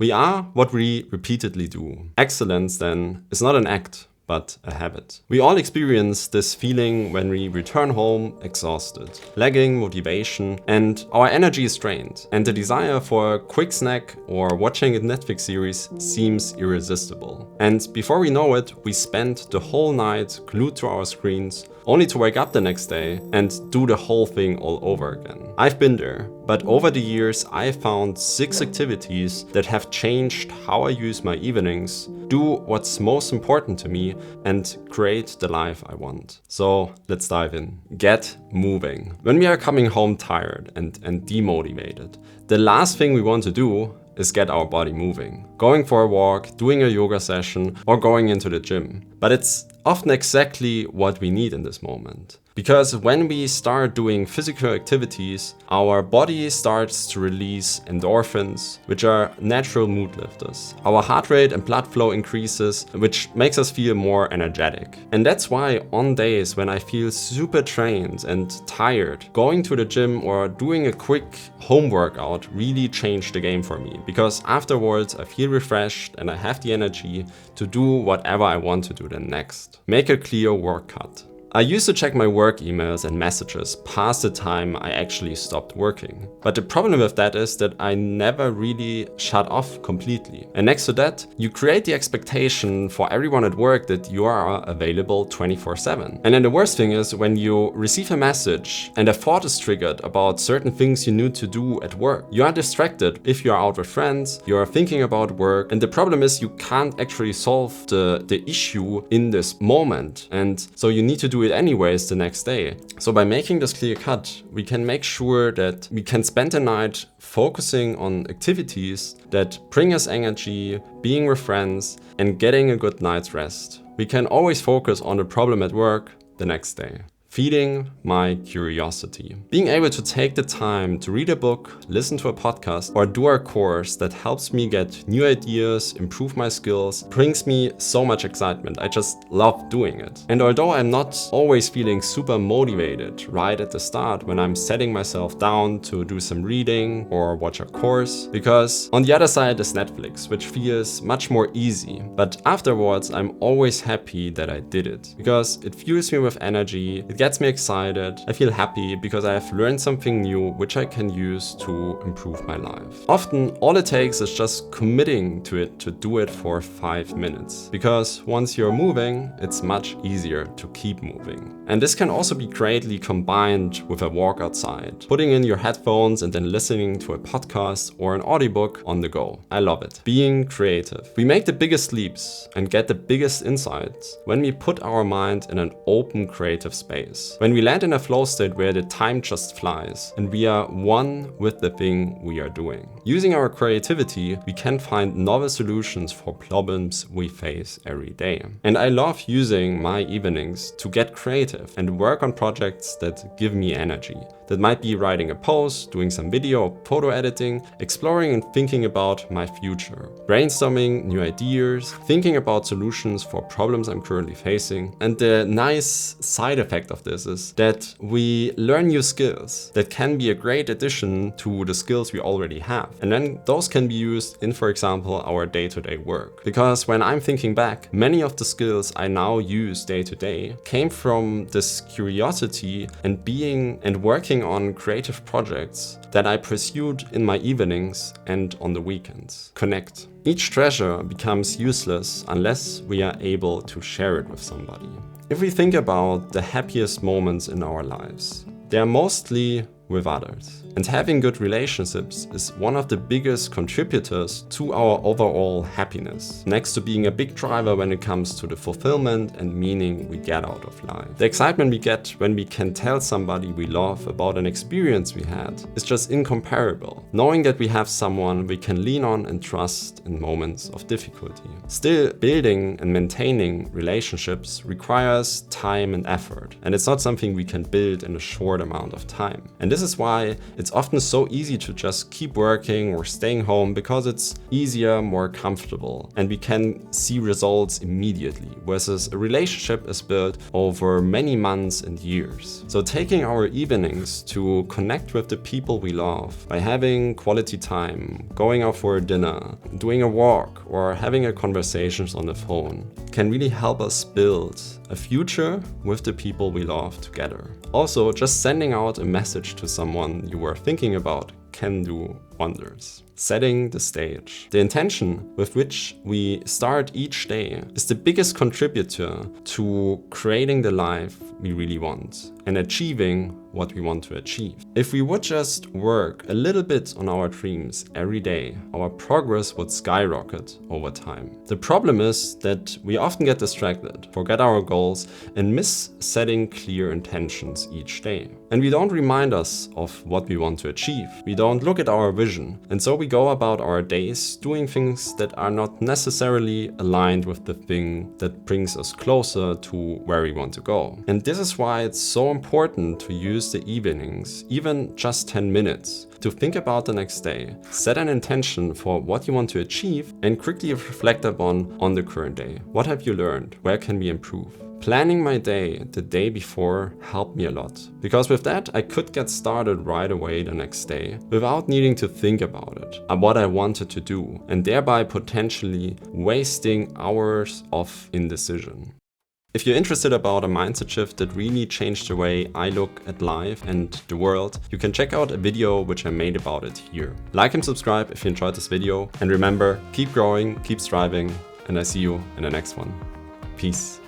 We are what we repeatedly do. Excellence, then, is not an act, but a habit. We all experience this feeling when we return home exhausted, lacking motivation, and our energy is drained, and the desire for a quick snack or watching a Netflix series seems irresistible. And before we know it, we spend the whole night glued to our screens, only to wake up the next day and do the whole thing all over again. I've been there, but over the years I found 6 activities that have changed how I use my evenings, do what's most important to me, and create the life I want. So let's dive in. Get moving. When we are coming home tired and demotivated, the last thing we want to do is get our body moving. Going for a walk, doing a yoga session, or going into the gym. But it's often exactly what we need in this moment. Because when we start doing physical activities, our body starts to release endorphins, which are natural mood lifters. Our heart rate and blood flow increases, which makes us feel more energetic. And that's why on days when I feel super drained and tired, going to the gym or doing a quick home workout really changed the game for me. Because afterwards I feel refreshed and I have the energy to do whatever I want to do then next. Make a clear work cut. I used to check my work emails and messages past the time I actually stopped working. But the problem with that is that I never really shut off completely. And next to that, you create the expectation for everyone at work that you are available 24/7. And then the worst thing is when you receive a message and a thought is triggered about certain things you need to do at work. You are distracted if you are out with friends, you are thinking about work, and the problem is you can't actually solve the issue in this moment. And so you need to do it anyways the next day. So by making this clear cut, we can make sure that we can spend the night focusing on activities that bring us energy, being with friends, and getting a good night's rest. We can always focus on the problem at work the next day. Feeding my curiosity. Being able to take the time to read a book, listen to a podcast, or do a course that helps me get new ideas, improve my skills, brings me so much excitement. I just love doing it. And although I'm not always feeling super motivated right at the start when I'm setting myself down to do some reading or watch a course, because on the other side is Netflix, which feels much more easy. But afterwards, I'm always happy that I did it, because it fuels me with energy, it gets me excited, I feel happy because I have learned something new which I can use to improve my life. Often all it takes is just committing to it to do it for 5 minutes. Because once you're moving, it's much easier to keep moving. And this can also be greatly combined with a walk outside. Putting in your headphones and then listening to a podcast or an audiobook on the go. I love it. Being creative. We make the biggest leaps and get the biggest insights when we put our mind in an open creative space. When we land in a flow state where the time just flies and we are one with the thing we are doing. Using our creativity, we can find novel solutions for problems we face every day. And I love using my evenings to get creative and work on projects that give me energy. That might be writing a post, doing some video or photo editing, exploring and thinking about my future, brainstorming new ideas, thinking about solutions for problems I'm currently facing. And the nice side effect of this is that we learn new skills that can be a great addition to the skills we already have. And then those can be used in, for example, our day-to-day work. Because when I'm thinking back, many of the skills I now use day to day came from this curiosity and being and working on creative projects that I pursued in my evenings and on the weekends. Connect. Each treasure becomes useless unless we are able to share it with somebody. If we think about the happiest moments in our lives, they are mostly with others. And having good relationships is one of the biggest contributors to our overall happiness, next to being a big driver when it comes to the fulfillment and meaning we get out of life. The excitement we get when we can tell somebody we love about an experience we had is just incomparable, knowing that we have someone we can lean on and trust in moments of difficulty. Still, building and maintaining relationships requires time and effort, and it's not something we can build in a short amount of time. And this this is why it's often so easy to just keep working or staying home, because it's easier, more comfortable, and we can see results immediately, versus a relationship is built over many months and years. So taking our evenings to connect with the people we love by having quality time, going out for a dinner, doing a walk, or having a conversation on the phone can really help us build a future with the people we love together. Also, just sending out a message to someone you were thinking about can do wonders. Setting the stage. The intention with which we start each day is the biggest contributor to creating the life we really want and achieving what we want to achieve. If we would just work a little bit on our dreams every day, our progress would skyrocket over time. The problem is that we often get distracted, forget our goals, and miss setting clear intentions each day. And we don't remind us of what we want to achieve. We don't look at our vision. And so we go about our days doing things that are not necessarily aligned with the thing that brings us closer to where we want to go. And this is why it's so important to use the evenings, even just 10 minutes, to think about the next day, set an intention for what you want to achieve, and quickly reflect upon on the current day. What have you learned? Where can we improve? Planning my day the day before helped me a lot, because with that I could get started right away the next day without needing to think about it and what I wanted to do, and thereby potentially wasting hours of indecision. If you're interested about a mindset shift that really changed the way I look at life and the world, you can check out a video which I made about it here. Like and subscribe if you enjoyed this video, and remember, keep growing, keep striving, and I see you in the next one. Peace.